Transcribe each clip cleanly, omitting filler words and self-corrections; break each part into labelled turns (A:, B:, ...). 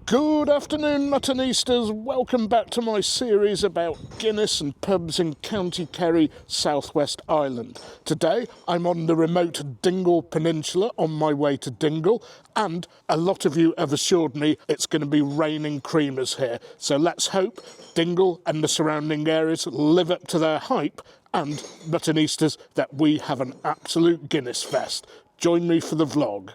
A: Good afternoon, Muttonistas. Welcome back to my series about Guinness and pubs in County Kerry, Southwest Ireland. Today, I'm on the remote Dingle Peninsula on my way to Dingle, and a lot of you have assured me it's going to be raining creamers here. So let's hope Dingle and the surrounding areas live up to their hype, and Muttonistas, that we have an absolute Guinness fest. Join me for the vlog.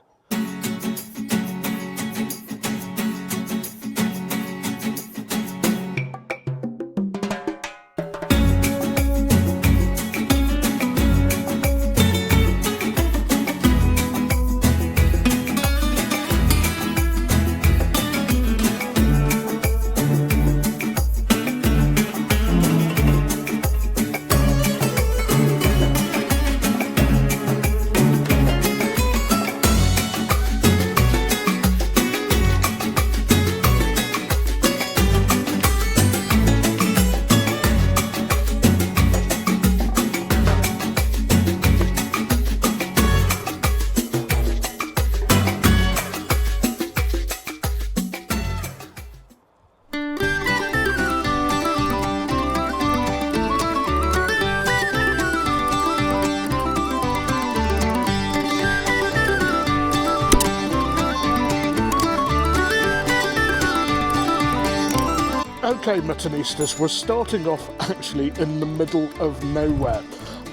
A: Okay, Muttonistas, we're starting off actually in the middle of nowhere.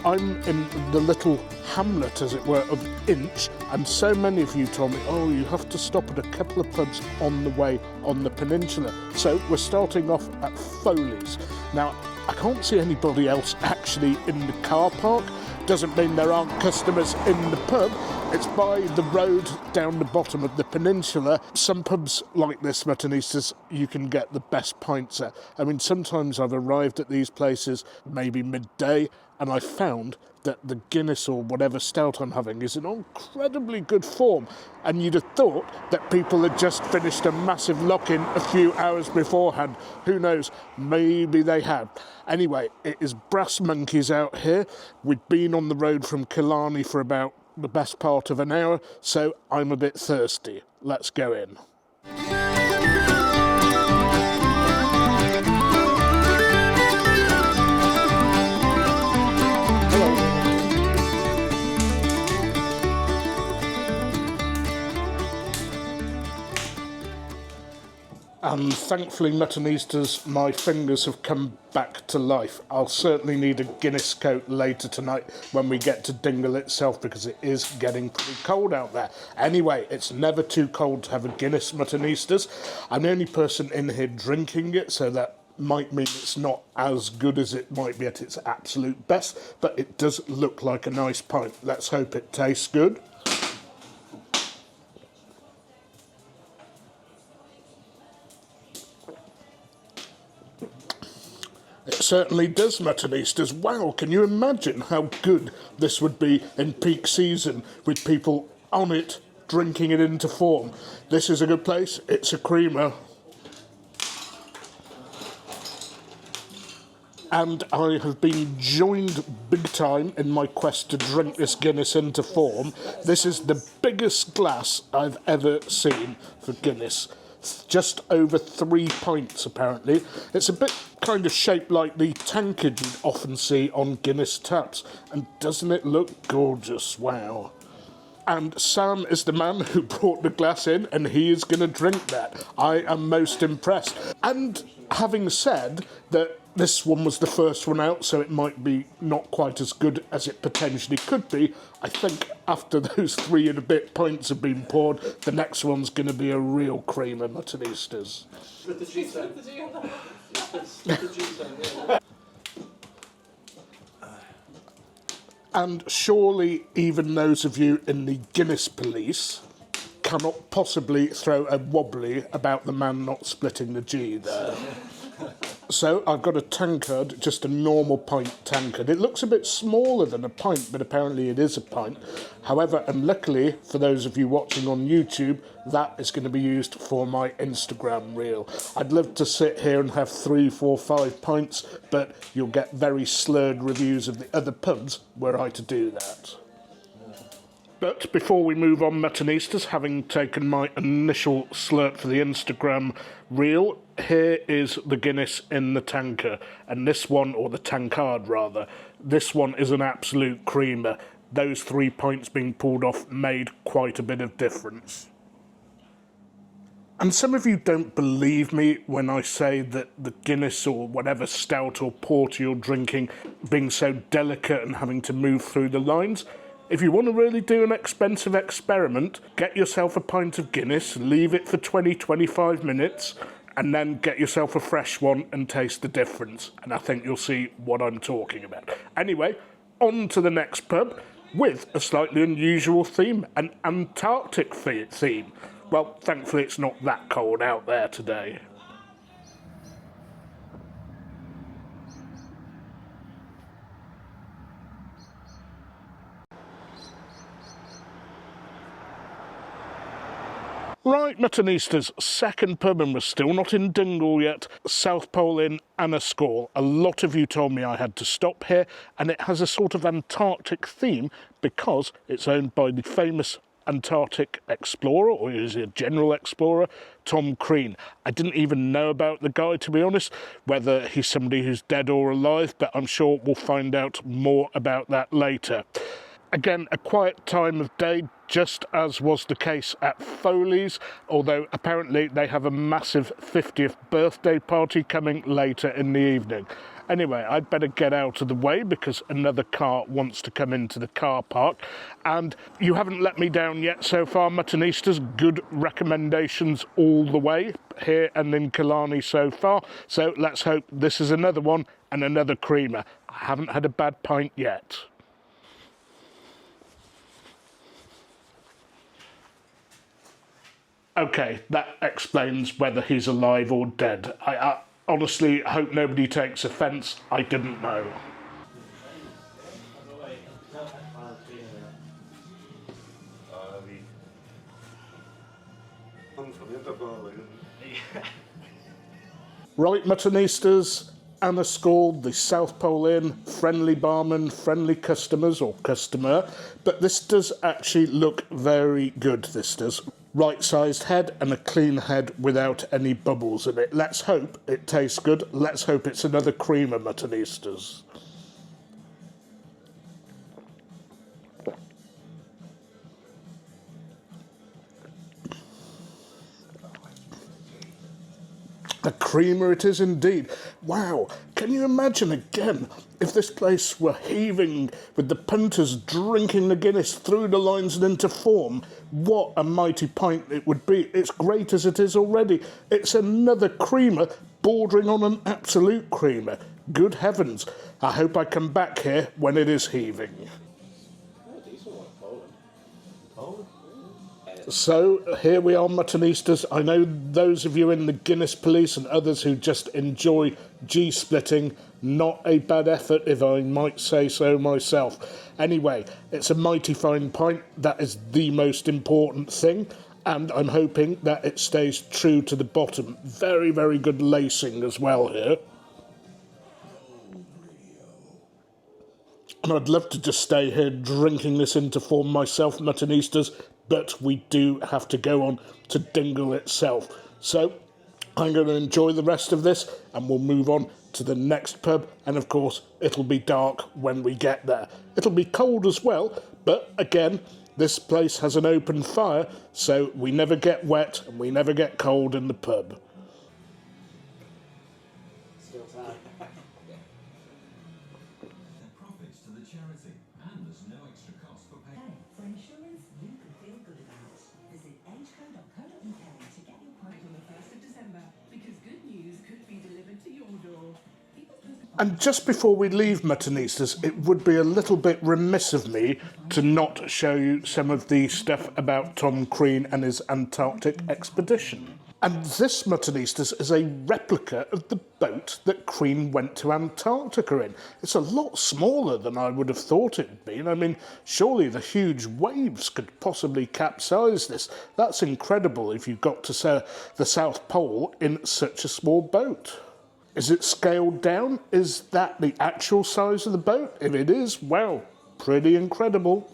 A: I'm in the little hamlet, as it were, of Inch, and so many of you told me, oh, you have to stop at a couple of pubs on the way on the peninsula. So we're starting off at Foley's. Now, I can't see anybody else actually in the car park. Doesn't mean there aren't customers in the pub. It's by the road down the bottom of the peninsula. Some pubs like this, Muttonistas, you can get the best pints at. I mean, sometimes I've arrived at these places maybe midday, and I found that the Guinness or whatever stout I'm having is in incredibly good form. And you'd have thought that people had just finished a massive lock-in a few hours beforehand. Who knows? Maybe they had. Anyway, it is Brass Monkeys out here. We've been on the road from Killarney for about the best part of an hour, so I'm a bit thirsty. Let's go in. And thankfully, Muttonistas, my fingers have come back to life. I'll certainly need a Guinness coat later tonight when we get to Dingle itself, because it is getting pretty cold out there. Anyway, it's never too cold to have a Guinness, Muttonistas. I'm the only person in here drinking it, so that might mean it's not as good as it might be at its absolute best, but it does look like a nice pint. Let's hope it tastes good. It certainly does, Muttonistas. Wow, can you imagine how good this would be in peak season with people on it, drinking it into form? This is a good place. It's a creamer. And I have been joined big time in my quest to drink this Guinness into form. This is the biggest glass I've ever seen for Guinness. Just over 3 pints, apparently. It's a bit kind of shaped like the tankard you'd often see on Guinness taps. And doesn't it look gorgeous? Wow. And Sam is the man who brought the glass in, and he is going to drink that. I am most impressed. And having said that this one was the first one out, so it might be not quite as good as it potentially could be, I think after those 3 and a bit pints have been poured, the next one's going to be a real creamer, Muttonistas.
B: With the G sound. With the G sound, yeah.
A: And surely even those of you in the Guinness police cannot possibly throw a wobbly about the man not splitting the G there. So I've got a tankard, just a normal pint tankard. It looks a bit smaller than a pint, but apparently it is a pint. However, and luckily for those of you watching on YouTube, that is going to be used for my Instagram reel. I'd love to sit here and have 3, 4, 5 pints, but you'll get very slurred reviews of the other pubs were I to do that. But before we move on, Muttonistas, having taken my initial slurp for the Instagram reel, here is the Guinness in the tanker. And this one, or the tankard rather, this one is an absolute creamer. Those 3 pints being pulled off made quite a bit of difference. And some of you don't believe me when I say that the Guinness or whatever stout or port you're drinking being so delicate and having to move through the lines. If you want to really do an expensive experiment, get yourself a pint of Guinness, leave it for 20-25 minutes, and then get yourself a fresh one and taste the difference. And I think you'll see what I'm talking about. Anyway, on to the next pub with a slightly unusual theme, an Antarctic theme. Well, thankfully it's not that cold out there today. Right, Muttonistas, second pub, and we're still not in Dingle yet. South Pole Inn, Nenagh. A lot of you told me I had to stop here, and it has a sort of Antarctic theme because it's owned by the famous Antarctic explorer, or is he a general explorer, Tom Crean. I didn't even know about the guy, to be honest, whether he's somebody who's dead or alive, but I'm sure we'll find out more about that later. Again, a quiet time of day, just as was the case at Foley's, although apparently they have a massive 50th birthday party coming later in the evening. Anyway, I'd better get out of the way because another car wants to come into the car park. And you haven't let me down yet so far, Muttonistas. Good recommendations all the way here and in Killarney so far. So let's hope this is another one and another creamer. I haven't had a bad pint yet. Okay, that explains whether he's alive or dead. I honestly hope nobody takes offence. I didn't know. Right, Muttonistas, Nenagh, the South Pole Inn, friendly barman, friendly customers or customer, but this does actually look very good, this does. Right-sized head and a clean head without any bubbles in it. Let's hope it tastes good. Let's hope it's another creamer, Muttonistas. A creamer it is indeed. Wow, can you imagine again if this place were heaving with the punters drinking the Guinness through the lines and into form? What a mighty pint it would be. It's great as it is already. It's another creamer bordering on an absolute creamer. Good heavens. I hope I come back here when it is heaving. So, here we are, Muttonistas. I know those of you in the Guinness police and others who just enjoy G-splitting, not a bad effort, if I might say so myself. Anyway, it's a mighty fine pint. That is the most important thing, and I'm hoping that it stays true to the bottom. Very, very good lacing as well here. And I'd love to just stay here drinking this into form myself, Muttonistas, but we do have to go on to Dingle itself. So I'm going to enjoy the rest of this and we'll move on to the next pub, and of course it'll be dark when we get there. It'll be cold as well, but again, this place has an open fire, so we never get wet and we never get cold in the pub.
B: Still time.
C: Profits to the charity, and there's no extra cost for paying.
D: For insurance you can feel good about. Visit ageco.co.uk to get your quote on the 1st of December, because good news could be delivered to your door.
A: And just before we leave, Muttonistas, it would be a little bit remiss of me to not show you some of the stuff about Tom Crean and his Antarctic expedition. And this, Muttonistas, is a replica of the boat that Crean went to Antarctica in. It's a lot smaller than I would have thought it had been. I mean, surely the huge waves could possibly capsize this. That's incredible if you got to the South Pole in such a small boat. Is it scaled down? Is that the actual size of the boat? If it is, well, pretty incredible.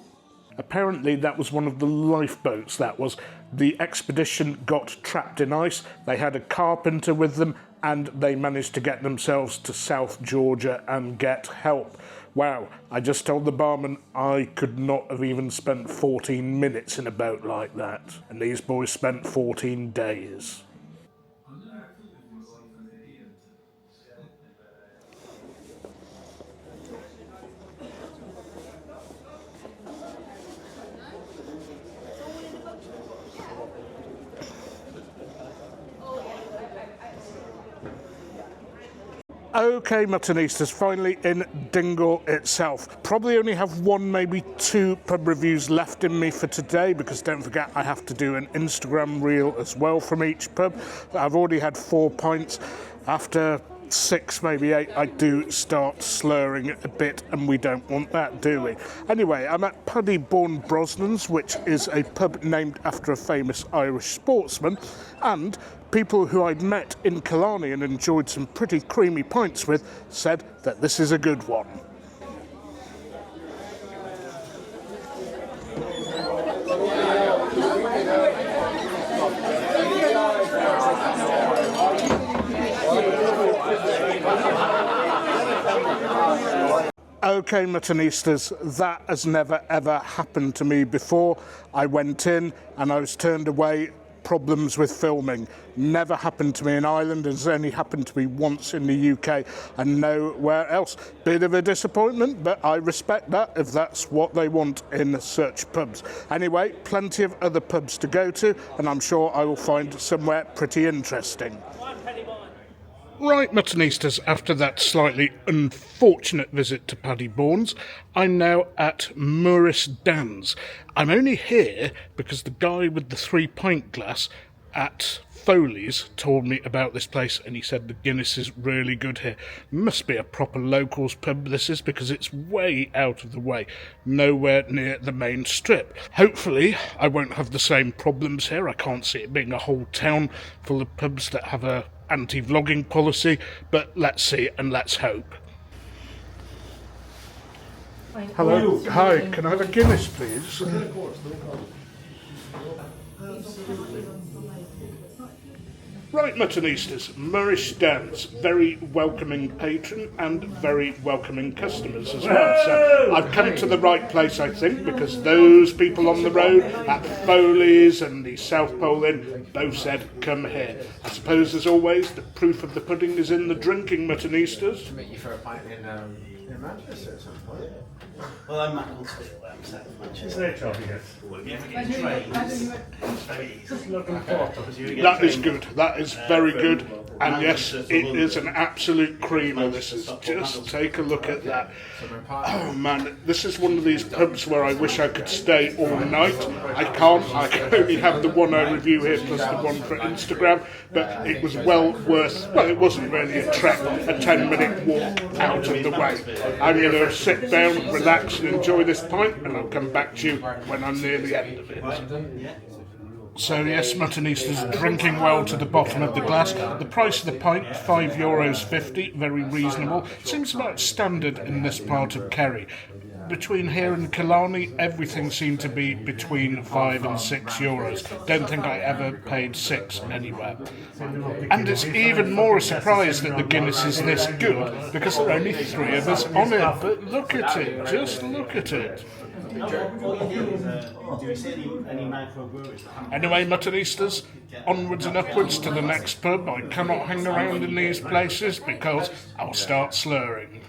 A: Apparently that was one of the lifeboats. That was, the expedition got trapped in ice. They had a carpenter with them and they managed to get themselves to South Georgia and get help. Wow, I just told the barman I could not have even spent 14 minutes in a boat like that. And these boys spent 14 days. Okay, Muttonistas, finally in Dingle itself. Probably only have one, maybe two pub reviews left in me for today, because don't forget I have to do an Instagram reel as well from each pub. I've already had 4 pints. After 6, maybe 8, I do start slurring a bit, and we don't want that, do we? Anyway, I'm at Paddyborn Brosnan's, which is a pub named after a famous Irish sportsman, and people who I'd met in Killarney and enjoyed some pretty creamy pints with said that this is a good one. Okay, Muttonistas, that has never ever happened to me before. I went in and I was turned away. Problems with filming. Never happened to me in Ireland. It's only happened to me once in the UK and nowhere else. Bit of a disappointment, but I respect that if that's what they want in such pubs. Anyway, plenty of other pubs to go to, and I'm sure I will find somewhere pretty interesting. Right, Muttonistas, after that slightly unfortunate visit to Paddyborn's, I'm now at Murs Dan's. I'm only here because the guy with the 3-pint glass at Foley's told me about this place, and he said the Guinness is really good here. Must be a proper locals pub this is, because it's way out of the way, nowhere near the main strip. Hopefully I won't have the same problems here. I can't see it being a whole town full of pubs that have a anti-vlogging policy, but let's see and let's hope. Hello. Hi, can I have a Guinness, please? Right, Muttonistas, Murs Dan's, very welcoming patron and very welcoming customers as well. So I've come to the right place, I think, because those people on the road at Foley's and the South Pole Inn both said, come here. I suppose, as always, the proof of the pudding is in the drinking, Muttonistas.
E: Meet you for a pint in Manchester at some point. Well, I'm Macclesfield, I'm set in Manchester. Well, if you ever get trains, it's very easy.
A: That is good. That is very good. And yes, it is an absolute creamer. This is. Just take a look at that. Oh man, this is one of these pubs where I wish I could stay all night. I can't. I can only have the one I review here plus the one for Instagram. But it was well worth. Well, it wasn't really a trek. A 10-minute walk out of the way. I'm going to sit down, relax, and enjoy this pint, and I'll come back to you when I'm near the end of it. So yes, Muttonistas, drinking well to the bottom of the glass. The price of the pint, €5.50, very reasonable. Seems about standard in this part of Kerry. Between here and Killarney, everything seemed to be between €5 and €6. Don't think I ever paid 6 anywhere. And it's even more a surprise that the Guinness is this good, because there are only 3 of us on it. But look at it, just look at it. Anyway, Muttonistas, onwards and upwards to the next pub. I cannot hang around in these places because I'll start slurring.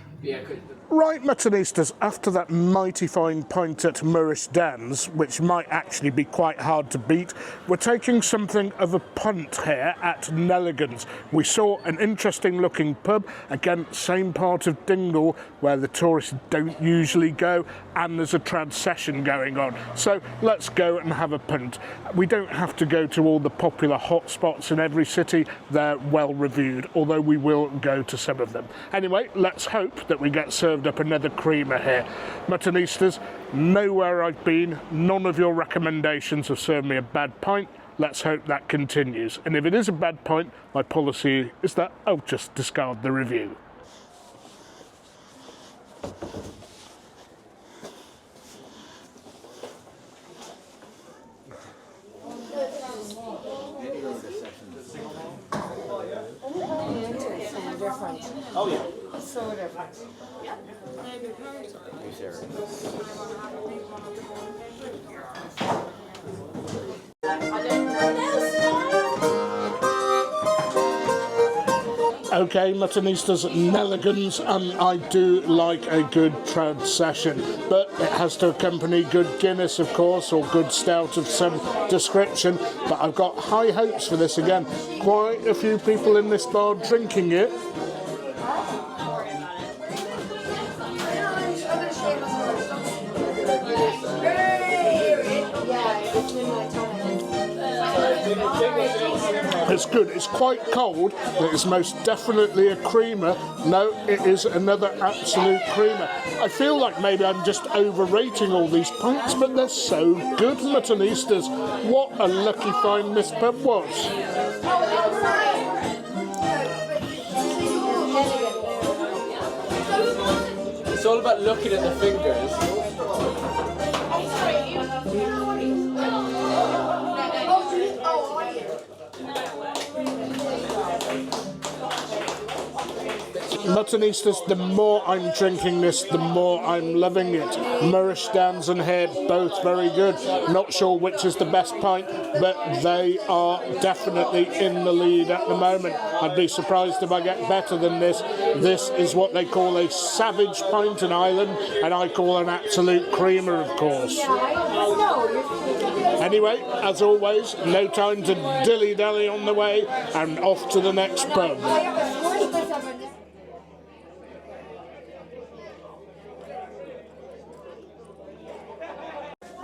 A: Right, Muttonistas, after that mighty fine pint at Murs Dan's, which might actually be quite hard to beat, we're taking something of a punt here at Nenagh. We saw an interesting looking pub, again, same part of Dingle, where the tourists don't usually go, and there's a trad session going on. So let's go and have a punt. We don't have to go to all the popular hotspots in every city. They're well reviewed, although we will go to some of them. Anyway, let's hope that we get served up another creamer here. Muttonistas, nowhere I've been, none of your recommendations have served me a bad pint. Let's hope that continues. And if it is a bad pint, my policy is that I'll just discard the review.
E: Oh yeah.
F: Sort of.
A: Okay, Muttonistas, Nelligans, and I do like a good trad session, but it has to accompany good Guinness, of course, or good Stout of some description. But I've got high hopes for this again. Quite a few people in this bar drinking it. It's good. It's quite cold, but it's most definitely a creamer. No, it is another absolute creamer. I feel like maybe I'm just overrating all these pints, but they're so good, Muttonistas. What a lucky find this pub was.
B: It's all about looking at the fingers.
A: Muttonistas, the more I'm drinking this, the more I'm loving it. Murs Dan's and here, both very good. Not sure which is the best pint, but they are definitely in the lead at the moment. I'd be surprised if I get better than this. This is what they call a savage pint in Ireland, and I call an absolute creamer, of course. Anyway, as always, no time to dilly-dally on the way, and off to the next pub.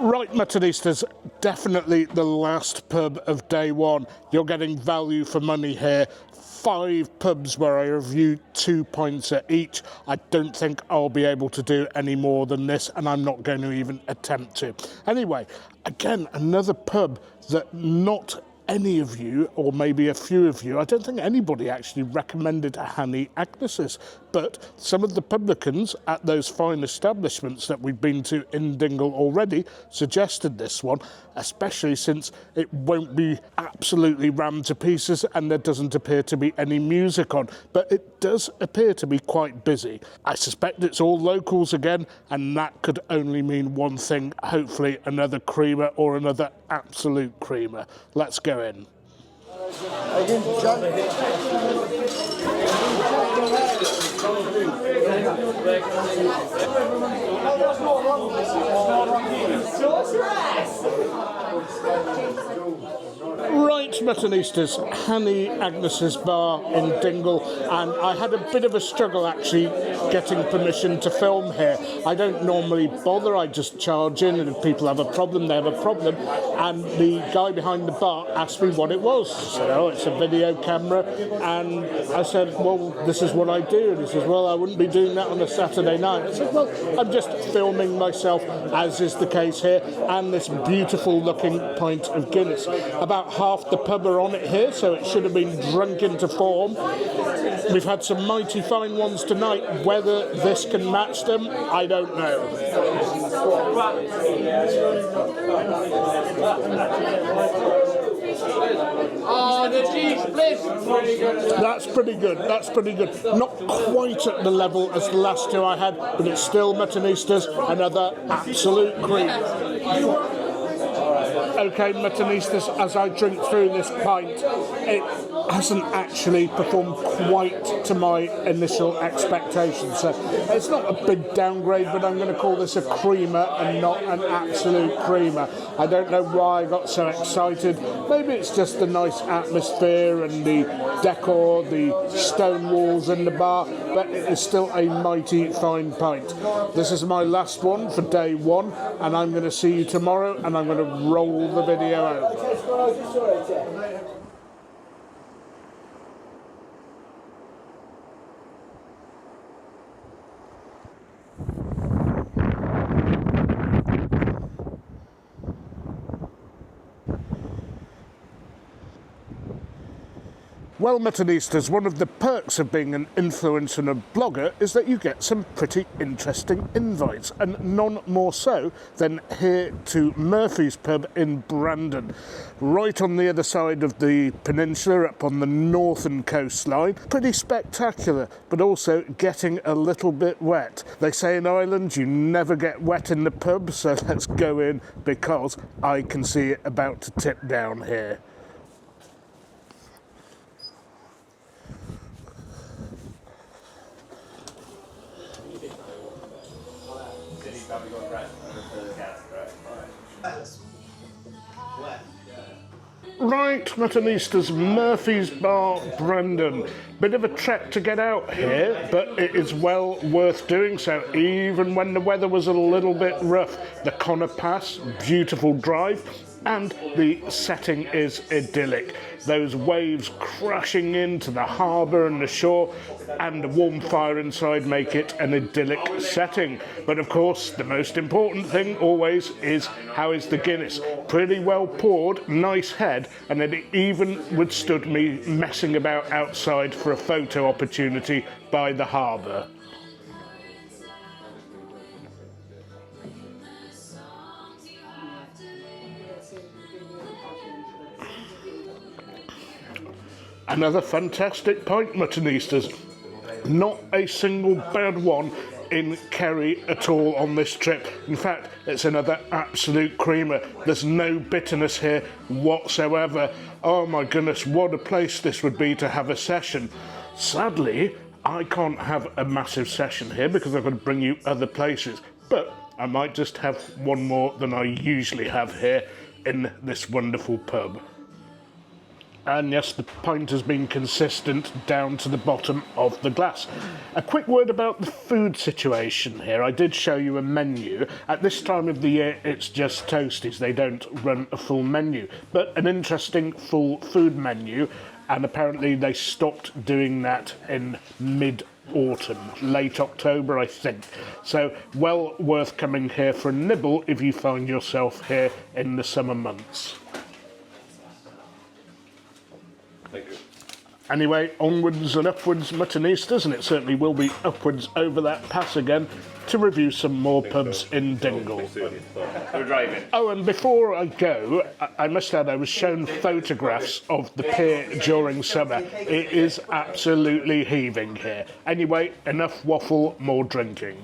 A: Right, Muttonistas, definitely the last pub of day one. You're getting value for money here. 5 pubs where I reviewed 2 pints at each. I don't think I'll be able to do any more than this, and I'm not going to even attempt to. Anyway, again, another pub that not any of you, or maybe a few of you, I don't think anybody actually recommended Honey Agnes's, but some of the publicans at those fine establishments that we've been to in Dingle already suggested this one, especially since it won't be absolutely rammed to pieces and there doesn't appear to be any music on, but it does appear to be quite busy. I suspect it's all locals again, and that could only mean one thing, hopefully another creamer or another absolute creamer. Let's go in. Right, Muttonistas, Honey Agnes's bar in Dingle, and I had a bit of a struggle actually getting permission to film here. I don't normally bother, I just charge in, and if people have a problem, they have a problem. And the guy behind the bar asked me what it was. I said, oh, it's a video camera, and I said, well, this is what I do. And he says, well, I wouldn't be doing that on a Saturday night. I said, well, I'm just filming myself, as is the case here, and this beautiful looking pint of Guinness. About half the pub are on it here, so it should have been drunk into form. We've had some mighty fine ones tonight. Whether this can match them, I don't know.
B: Oh, the cheese bliss!
A: That's pretty good, that's pretty good. Not quite at the level as the last two I had, but it's still Muttonistas, another absolute cream. Okay, Muttonistas, as I drink through this pint, it hasn't actually performed quite to my initial expectations. So it's not a big downgrade, but I'm going to call this a creamer and not an absolute creamer. I don't know why I got so excited. Maybe it's just the nice atmosphere and the decor, the stone walls in the bar, but it is still a mighty fine pint. This is my last one for day one, and I'm going to see you tomorrow, and I'm going to roll the video out. Well, Muttonistas, one of the perks of being an influencer and a blogger is that you get some pretty interesting invites, and none more so than here to Murphy's pub in Brandon, right on the other side of the peninsula, up on the northern coastline. Pretty spectacular, but also getting a little bit wet. They say in Ireland you never get wet in the pub, so let's go in because I can see it about to tip down here. Right, Muttonistas, Murphy's Bar, Brandon. Bit of a trek to get out here, but it is well worth doing so, even when the weather was a little bit rough. The Connor Pass, beautiful drive, and the setting is idyllic. Those waves crashing into the harbour and the shore, and a warm fire inside make it an idyllic setting. But of course, the most important thing always is, how is the Guinness? Pretty well poured, nice head, and it even withstood me messing about outside for a photo opportunity by the harbour. Another fantastic pint, Muttonistas. Not a single bad one in Kerry at all on this trip. In fact, it's another absolute creamer. There's no bitterness here whatsoever. Oh my goodness, what a place this would be to have a session. Sadly, I can't have a massive session here because I've got to bring you other places. But I might just have one more than I usually have here in this wonderful pub. And yes, the pint has been consistent down to the bottom of the glass. A quick word about the food situation here. I did show you a menu. At this time of the year, it's just toasties. They don't run a full menu. But an interesting full food menu, and apparently they stopped doing that in mid-autumn, late October, I think. So, well worth coming here for a nibble if you find yourself here in the summer months.
B: Thank you.
A: Anyway, onwards and upwards, Muttonistas, and it certainly will be upwards over that pass again to review some more pubs in Dingle.
B: We're driving.
A: Oh, and before I go, I must add I was shown photographs of the pier during summer. It is absolutely heaving here. Anyway, enough waffle, more drinking.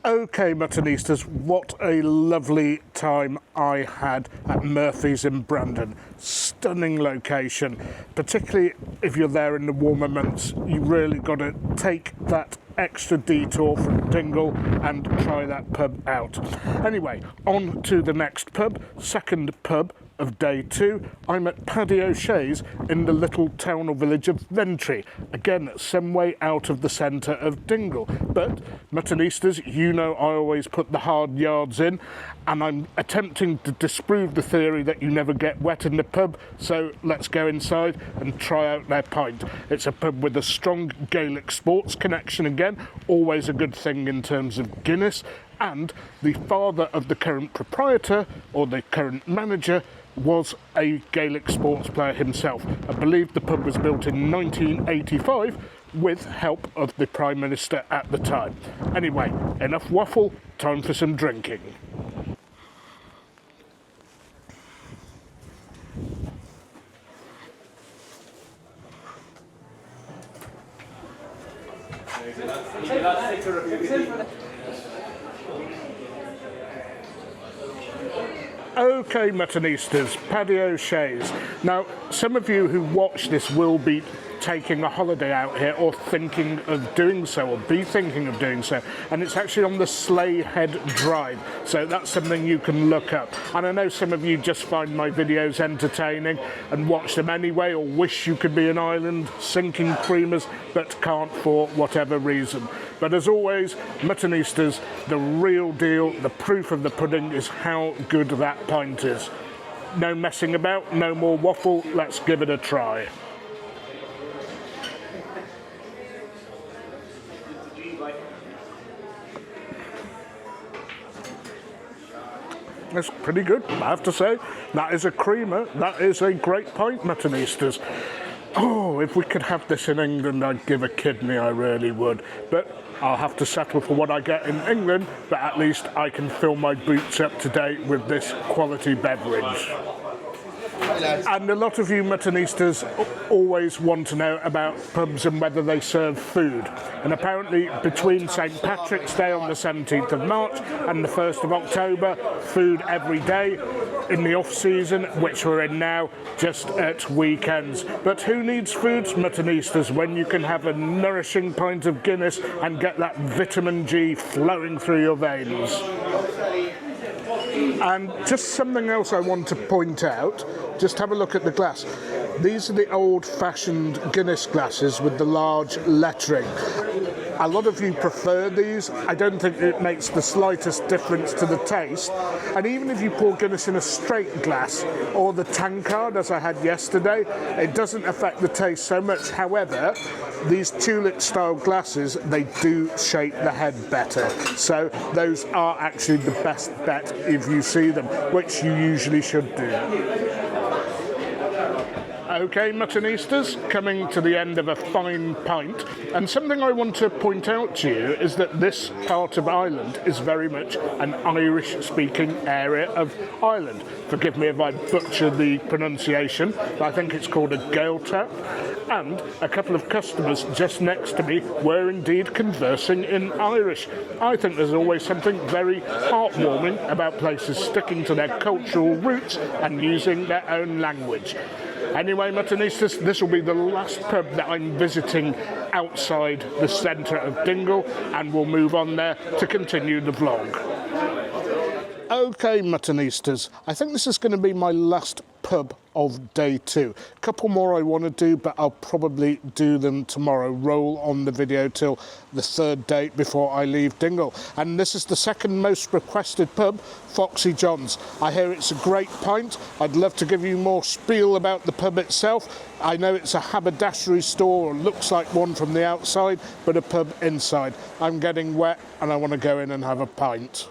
A: Okay, Muttonistas, what a lovely time I had at Murphy's in Brandon. Stunning location, particularly if you're there in the warmer months. You really got to take that extra detour from Dingle and try that pub out. Anyway, on to the next pub, second pub of day 2. I'm at Patio Shay's in the little town or village of Ventry, again some way out of the centre of Dingle. But Muttonistas, you know I always put the hard yards in, and I'm attempting to disprove the theory that you never get wet in the pub, so let's go inside and try out their pint. It's a pub with a strong Gaelic sports connection again, always a good thing in terms of Guinness, and the father of the current proprietor, or the current manager, was a Gaelic sports player himself. I believe the pub was built in 1985 with help of the Prime Minister at the time. Anyway, enough waffle, time for some drinking. Okay, Muttonistas, Patio Shays. Now, some of you who watch this will be taking a holiday out here or thinking of doing so, or be thinking of doing so, and it's actually on the Sleigh Head Drive, so that's something you can look up. And I know some of you just find my videos entertaining and watch them anyway, or wish you could be an island sinking creamers but can't for whatever reason. But as always, Muttonistas, the real deal, the proof of the pudding is how good that pint is. No messing about, no more waffle, let's give it a try. That's pretty good, I have to say. That is a creamer. That is a great pint, Muttonistas. Oh, if we could have this in England, I'd give a kidney, I really would. But I'll have to settle for what I get in England, but at least I can fill my boots up to date with this quality beverage. And a lot of you Muttonistas always want to know about pubs and whether they serve food. And apparently between St Patrick's Day on the 17th of March and the 1st of October, food every day in the off-season, which we're in now, just at weekends. But who needs foods, Muttonistas, when you can have a nourishing pint of Guinness and get that vitamin G flowing through your veins? And just something else I want to point out, just have a look at the glass. These are the old-fashioned Guinness glasses with the large lettering. A lot of you prefer these. I don't think it makes the slightest difference to the taste. And even if you pour Guinness in a straight glass or the tankard, as I had yesterday, it doesn't affect the taste so much. However, these tulip-style glasses, they do shape the head better. So those are actually the best bet if you see them, which you usually should do. Okay, Muttonistas, coming to the end of a fine pint, and something I want to point out to you is that this part of Ireland is very much an Irish-speaking area of Ireland. Forgive me if I butcher the pronunciation, but I think it's called a Gaeltacht, and a couple of customers just next to me were indeed conversing in Irish. I think there's always something very heartwarming about places sticking to their cultural roots and using their own language. Anyway, Muttonistas, this will be the last pub that I'm visiting outside the centre of Dingle, and we'll move on there to continue the vlog. Okay, Muttonistas, I think this is going to be my last pub of day 2. A couple more I want to do, but I'll probably do them tomorrow. Roll on the video till the 3rd day before I leave Dingle. And this is the second most requested pub, Foxy Johns. I hear it's a great pint. I'd love to give you more spiel about the pub itself. I know it's a haberdashery store, or looks like one from the outside, but a pub inside. I'm getting wet and I want to go in and have a pint.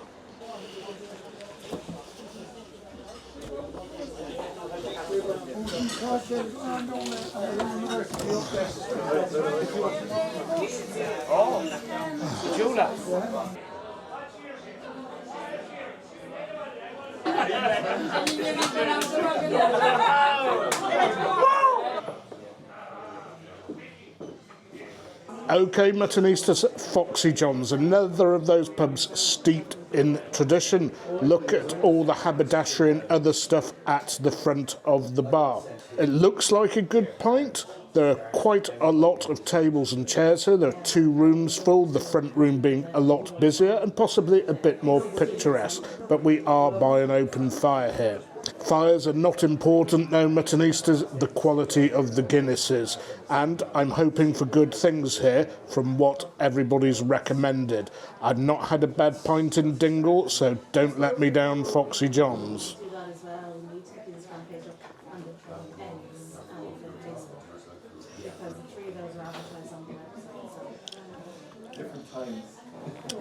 A: Okay, Muttonistas, Foxy Johns, another of those pubs steeped in tradition. Look at all the haberdashery and other stuff at the front of the bar. It looks like a good pint. There are quite a lot of tables and chairs here. There are 2 rooms full, the front room being a lot busier and possibly a bit more picturesque, but we are by an open fire here. Fires are not important though, Muttonistas, the quality of the Guinnesses, and I'm hoping for good things here from what everybody's recommended. I've not had a bad pint in Dingle, so don't let me down, Foxy Johns.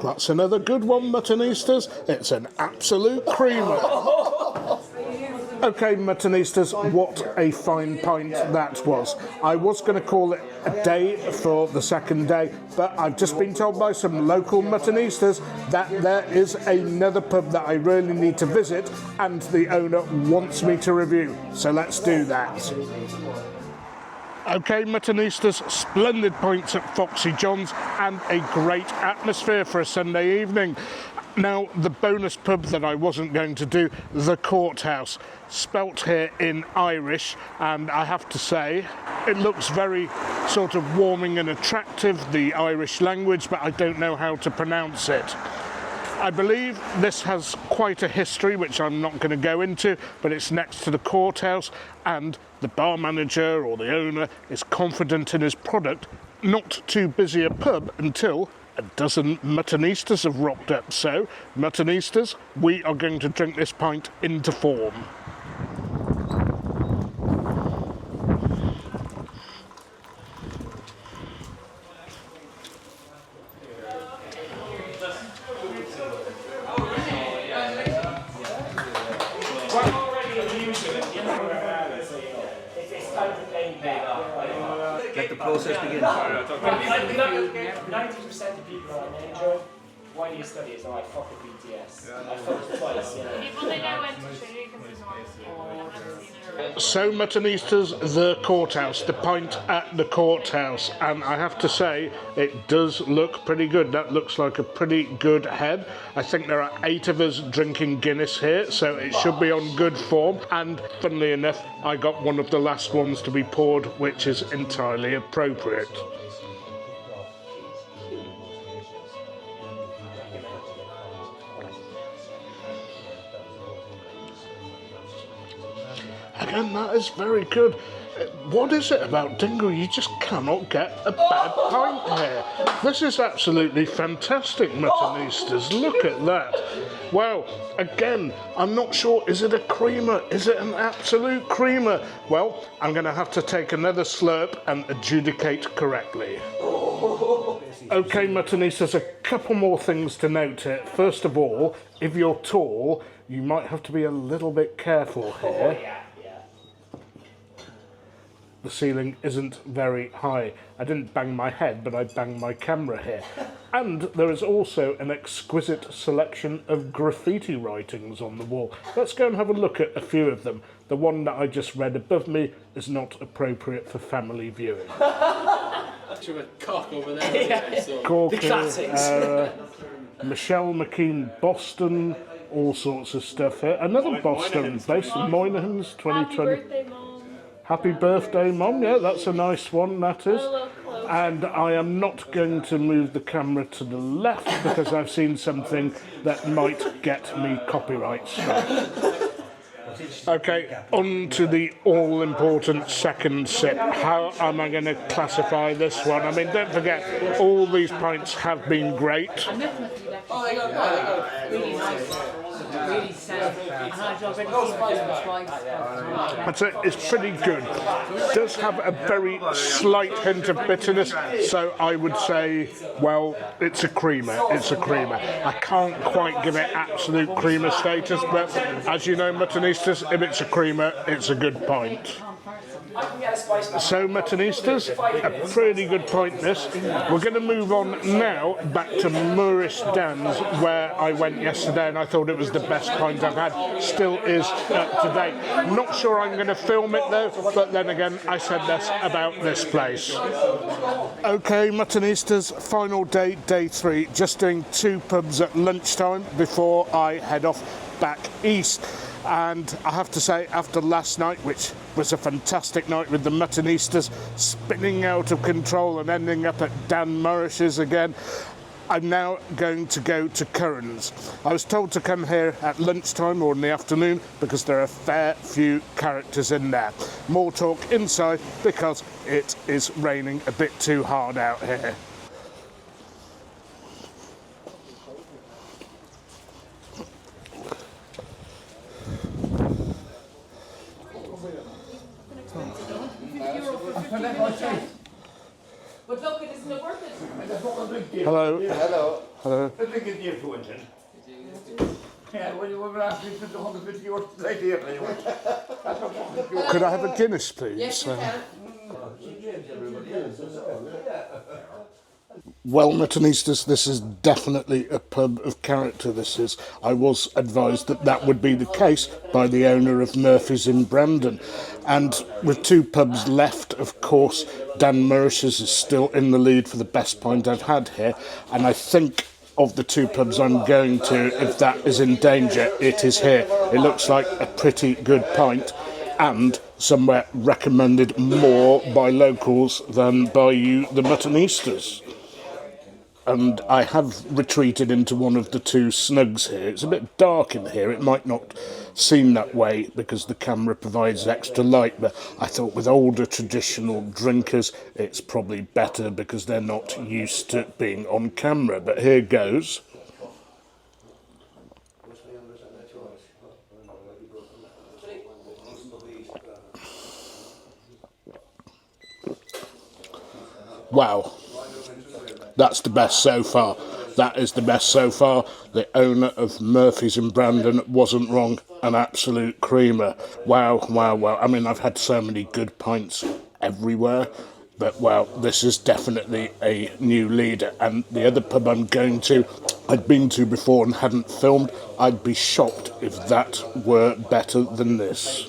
A: That's another good one, Muttonistas. It's an absolute creamer. Okay, Muttonistas, what a fine pint that was. I was going to call it a day for the second day, but I've just been told by some local Muttonistas that there is another pub that I really need to visit and the owner wants me to review. So let's do that. Okay, Muttonistas, splendid pints at Foxy Johns and a great atmosphere for a Sunday evening. Now, the bonus pub that I wasn't going to do, the Courthouse, spelt here in Irish, and I have to say, it looks very sort of warming and attractive, the Irish language, but I don't know how to pronounce it. I believe this has quite a history, which I'm not going to go into, but it's next to the Courthouse, and the bar manager or the owner is confident in his product. Not too busy a pub until a dozen Muttonistas have rocked up. So, Muttonistas, we are going to drink this pint into form.
E: Let the process begin.
B: 90% of people are name job. Why do you study? It's like fuck a BTS. I fucked twice, you know.
F: People think I went to Trinity because there's one people I've never seen her.
A: So Muttonistas, the Courthouse, the pint at the Courthouse, and I have to say it does look pretty good. That looks like a pretty good head. I think there are 8 of us drinking Guinness here, so it should be on good form. And funnily enough, I got one of the last ones to be poured, which is entirely appropriate. Again, that is very good. What is it about Dingle? You just cannot get a bad pint here. This is absolutely fantastic, Muttonistas. Look at that. Well, again, I'm not sure, is it a creamer? Is it an absolute creamer? Well, I'm going to have to take another slurp and adjudicate correctly. Okay, Muttonistas, a couple more things to note here. First of all, if you're tall, you might have to be a little bit careful here. The ceiling isn't very high. I didn't bang my head, but I banged my camera here. And there is also an exquisite selection of graffiti writings on the wall. Let's go and have a look at a few of them. The one that I just read above me is not appropriate for family viewing.
B: Actually, a cock over there. Anyway, so.
A: Corky, Michelle McKean, Boston, all sorts of stuff here. Another Boston, based in Moynihan's 2020.
F: Happy birthday, Mom.
A: Happy birthday, Mom. Yeah, that's a nice one, that is. And I am not going to move the camera to the left because I've seen something that might get me copyright strike. Okay, on to the all-important second sip. How am I going to classify this one? I mean, don't forget, all these pints have been great.
B: Oh, they got really nice. Really sad. And I've already seen it twice.
A: That's it, it's pretty good. It does have a very slight hint of bitterness, so I would say, well, it's a creamer, it's a creamer. I can't quite give it absolute creamer status, but as you know, Muttonistas, if it's a creamer, it's a good pint. So Muttonistas, a pretty good pint this. We're going to move on now back to Murs Dan's, where I went yesterday and I thought it was the best pint I've had. Still is today. Not sure I'm going to film it though, but then again I said this about this place. Okay Muttonistas, final day, day 3. Just doing 2 pubs at lunchtime before I head off back east. And I have to say, after last night, which was a fantastic night with the Muttonistas spinning out of control and ending up at Dan Morris's again, I'm now going to go to Curin's. I was told to come here at lunchtime or in the afternoon because there are a fair few characters in there. More talk inside because it is raining a bit too hard out here.
B: But look, it isn't worth it.
A: Hello.
E: Hello.
A: Hello.
E: I think it's you, Quentin. Yeah, when you were asking for the 150 yours today, dear.
A: Could I have a Guinness, please?
B: Yes, you can.
A: Well, Muttonistas, this is definitely a pub of character, this is. I was advised that that would be the case by the owner of Murphy's in Brandon. And with 2 pubs left, of course, Dan Morris's is still in the lead for the best pint I've had here. And I think of the 2 pubs I'm going to, if that is in danger, it is here. It looks like a pretty good pint and somewhere recommended more by locals than by you, the Muttonistas. And I have retreated into one of the 2 snugs here. It's a bit dark in here. It might not seem that way because the camera provides extra light, but I thought with older traditional drinkers it's probably better because they're not used to being on camera. But here goes. Wow. That's the best so far. That is the best so far. The owner of Murphy's in Brandon wasn't wrong. An absolute creamer. Wow, wow, wow. I mean, I've had so many good pints everywhere. But well, this is definitely a new leader, and the other pub I'm going to, I'd been to before and hadn't filmed. I'd be shocked if that were better than this.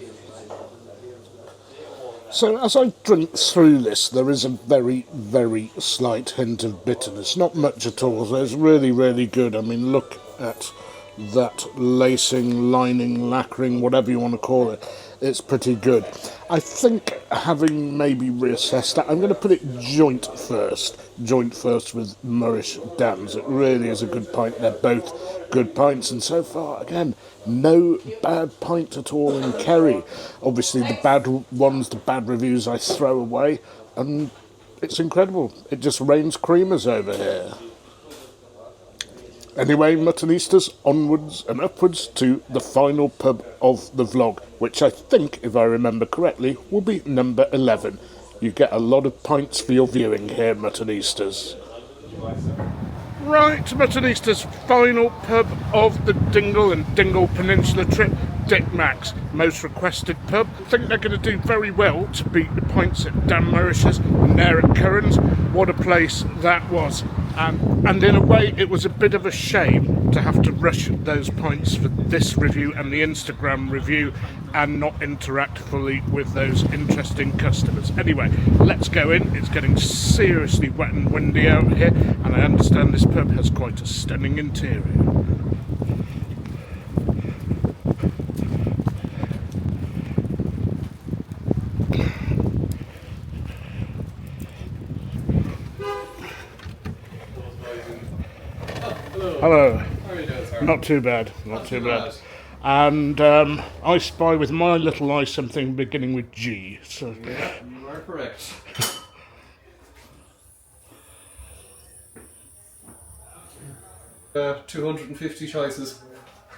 A: So as I drink through this, there is a very, very slight hint of bitterness. Not much at all, so it's really, really good. I mean, look at that lacing, lining, lacquering, whatever you want to call it. It's pretty good. I think, having maybe reassessed that, I'm going to put it joint first with Murs Dan's. It really is a good pint. They're both good pints, and so far, again, no bad pint at all in Kerry. Obviously, the bad ones, the bad reviews I throw away, and it's incredible. It just rains creamers over here. Anyway, Muttonistas, onwards and upwards to the final pub of the vlog, which I think, if I remember correctly, will be number 11. You get a lot of pints for your viewing here, Muttonistas. Right, Muttonistas, final pub of the Dingle and Dingle Peninsula trip, Dick Mac's, most requested pub. I think they're going to do very well to beat the pints at Dan Morris's and there at Curin's. What a place that was. And in a way, it was a bit of a shame to have to rush those pints for this review and the Instagram review and not interact fully with those interesting customers. Anyway, let's go in. It's getting seriously wet and windy out here, and I understand this pub has quite a stunning interior. Hello.
G: How are you doing, sir?
A: Not too bad, not too bad. And I spy with my little eye something beginning with G. So.
G: Yeah, you are correct. 250 choices.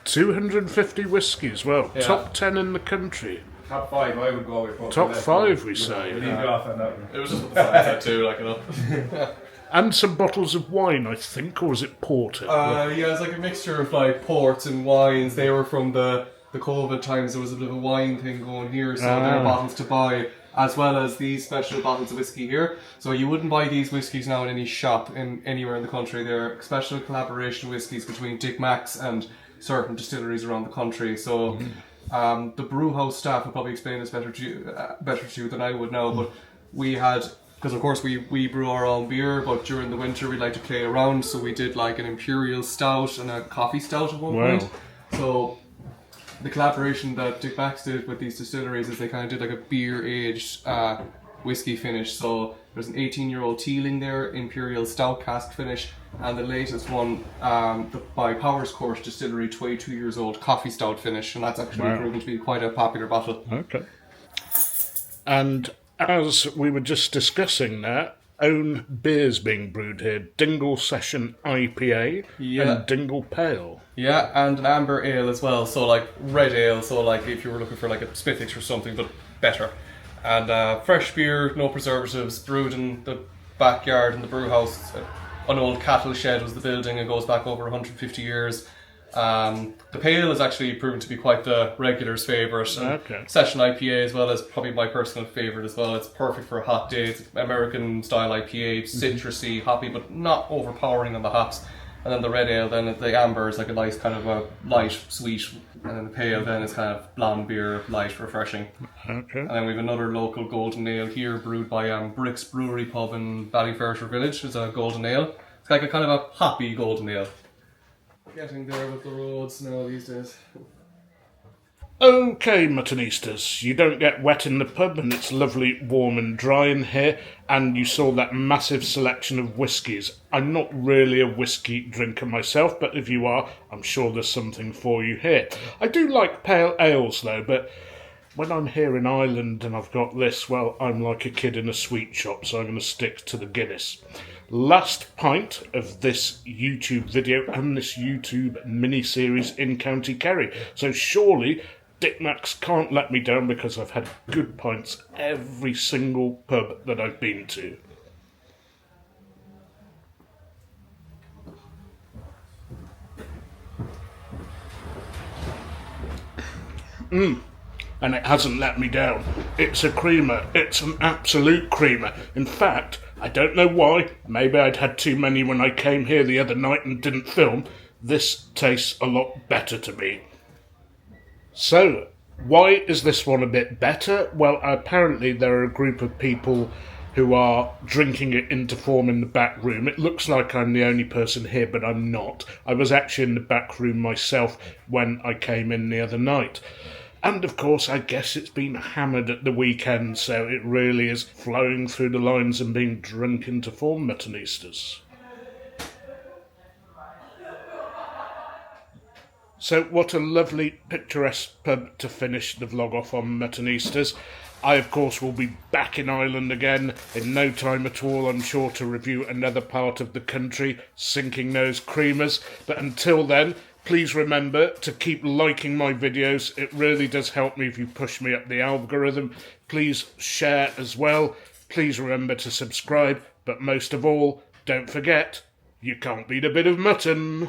A: 250 whiskies, well,
G: Yeah.
A: top 10 in the country.
H: Top 5, I would go with.
A: Top 5, we say.
H: Leave you off on that one.
G: It was just what the sign said too, like, you know.
A: And some bottles of wine, I think, or is it porter?
G: Yeah, it's like a mixture of like ports and wines. They were from the COVID times. There was a bit of a wine thing going here, so there are bottles to buy, as well as these special bottles of whiskey here. So you wouldn't buy these whiskies now in any shop anywhere in the country. They're special collaboration whiskies between Dick Mac's and certain distilleries around the country. So the Brew House staff will probably explain this better to you than I would now. But we had, because of course we brew our own beer, but during the winter we like to play around, so we did like an imperial stout and a coffee stout at one point. So the collaboration that Dick Mac's did with these distilleries is they kind of did like a beer aged whiskey finish. So there's an 18-year-old Teeling there, imperial stout cask finish, and the latest one by Powers Court Distillery, 22 years old, coffee stout finish, and that's actually proven to be quite a popular bottle.
A: Okay. And as we were just discussing there, own beers being brewed here. Dingle Session IPA and Dingle Pale.
G: Yeah, and an amber ale as well, so like red ale, so like if you were looking for like a Spitfix or something, but better. And fresh beer, no preservatives, brewed in the backyard in the brew house. An old cattle shed was the building, it goes back over 150 years. The pale is actually proven to be quite the regular's favourite. Session IPA as well is probably my personal favourite as well. It's perfect for a hot day. It's American style IPA, citrusy, hoppy, but not overpowering on the hops. And then the red ale, then the amber is like a nice kind of a light, sweet, and then the pale then is kind of blonde beer, light, refreshing.
A: Okay.
G: And then we have another local golden ale here, brewed by Brick's Brewery Pub in Ballyferter Village. It's a golden ale. It's like a kind of a hoppy golden ale. Getting there with the roads now these days.
A: Okay, Muttonistas, you don't get wet in the pub and it's lovely, warm and dry in here, and you saw that massive selection of whiskies. I'm not really a whiskey drinker myself, but if you are, I'm sure there's something for you here. I do like pale ales though, but when I'm here in Ireland and I've got this, well, I'm like a kid in a sweet shop, so I'm going to stick to the Guinness. Last pint of this YouTube video and this YouTube mini-series in County Kerry. So surely Dick Mac's can't let me down because I've had good pints every single pub that I've been to. and it hasn't let me down. It's a creamer. It's an absolute creamer. In fact, I don't know why. Maybe I'd had too many when I came here the other night and didn't film. This tastes a lot better to me. So, why is this one a bit better? Well, apparently there are a group of people who are drinking it into form in the back room. It looks like I'm the only person here, but I'm not. I was actually in the back room myself when I came in the other night. And of course, I guess it's been hammered at the weekend, so it really is flowing through the lines and being drunk into form, Muttonistas. So what a lovely picturesque pub to finish the vlog off on, Muttonistas. I, of course, will be back in Ireland again in no time at all, I'm sure, to review another part of the country, sinking those creamers. But until then, please remember to keep liking my videos. It really does help me if you push me up the algorithm. Please share as well. Please remember to subscribe. But most of all, don't forget, you can't beat a bit of mutton.